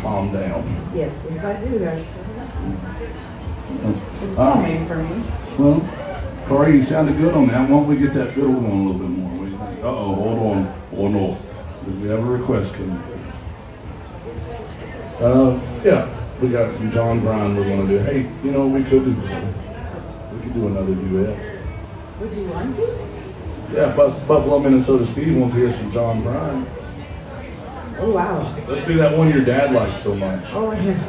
calm down. Yes, yes, I do actually. It's Uh, calming for me. Well, Kari, you sounded good on that. Why don't we get that fiddle going a little bit more? What do you think? Uh-oh, hold on. Hold on. Because we have a request coming. Yeah, we got some John Bryan we're going to do. Hey, you know, we could do another duet. Would you want to? Yeah, Buffalo, Minnesota Steve wants to hear some John Bryan. Oh, wow. Let's do that one your dad likes so much. Oh, yes.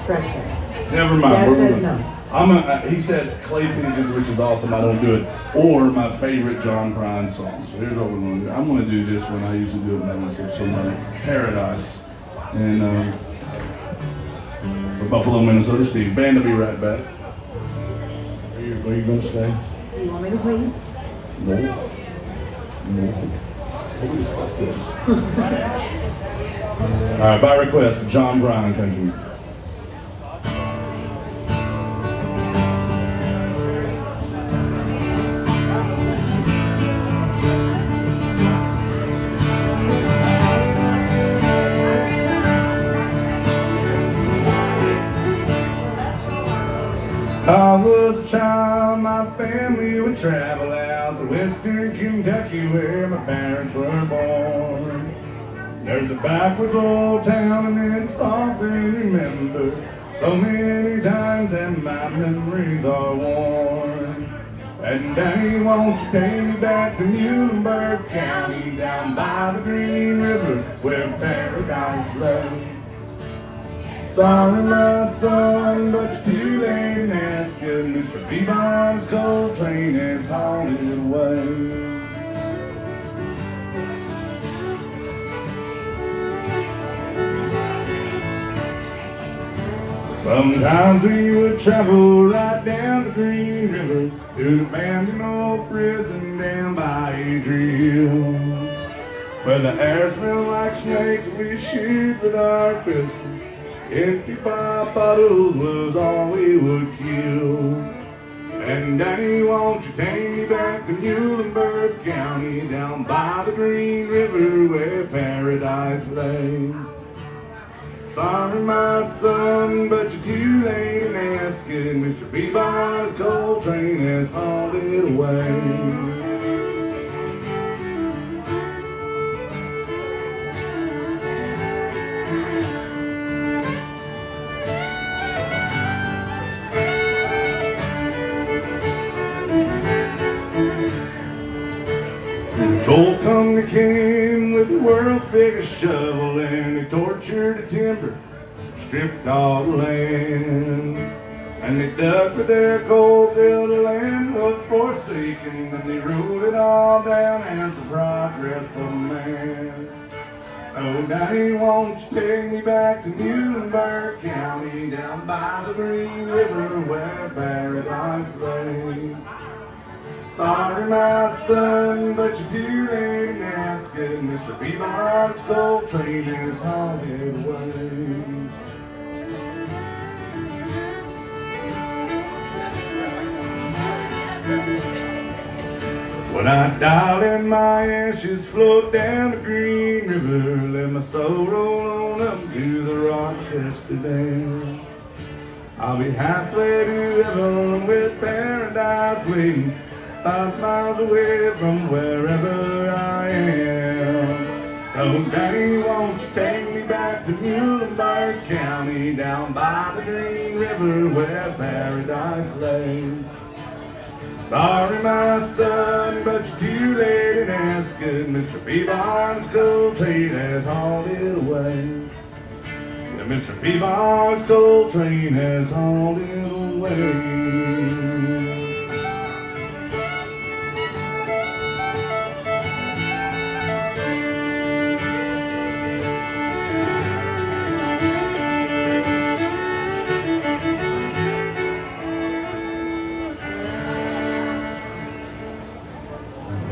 Scratch that. Never mind. Dad says no. He said Clay Pigeons, which is awesome. I don't do it. Or my favorite John Bryan song. So here's what we're going to do. I'm going to do this one. I usually do it when I say some Paradise. And for Buffalo, Minnesota Steve. Band will be right back. Are you going to stay? Do you want me to leave? No. We'll discuss this. All right, by request, John Bryan country. I was a child, my family would travel out to western Kentucky where my parents were born. There's a backwards old town and it's often remembered so many times that my memories are worn. And Daddy, won't you take me back to Muhlenberg County down by the Green River where paradise lay. Sorry, my son, but you're too late in asking. Mr. Bebop's coal train has hauled it away. Sometimes we would travel right down the Green River to the abandoned old prison down by Adriel, where the air smelled like snakes and we shoot with our pistols. Empty pop bottles was all we would kill. And Daddy, won't you take me back to Muhlenberg County down by the Green River where paradise lay. Sorry, my son, but you're too late in asking. Mr. Bebop's coal train has hauled it away. Coal company came with the world's biggest shovel and they tortured the timber, stripped all the land. And they dug for their coal till the land was forsaken, and they ruled it all down as the progress of man. So Daddy, won't you take me back to Muhlenberg County down by the Green River where paradise lay. Sorry, my son, but you're too late in asking. Mr. Bebop's coal train is hauled it away. When I die and my ashes float down the Green River, let my soul roll on up to the Rochester Dam. I'll be halfway to heaven with paradise waiting, 5 miles away from wherever I am. So Daddy, won't you take me back to Muhlenberg County down by the Green River where paradise lay. Sorry, my son, but you're too late in asking. Mr. Bebop's coal train has hauled it away. Yeah, Mr. Bebop's coal train has hauled it away.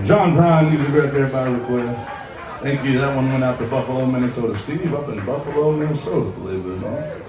John Bryan, music right there by request. Thank you. That one went out to Buffalo, Minnesota Steve up in Buffalo, Minnesota, believe it or not.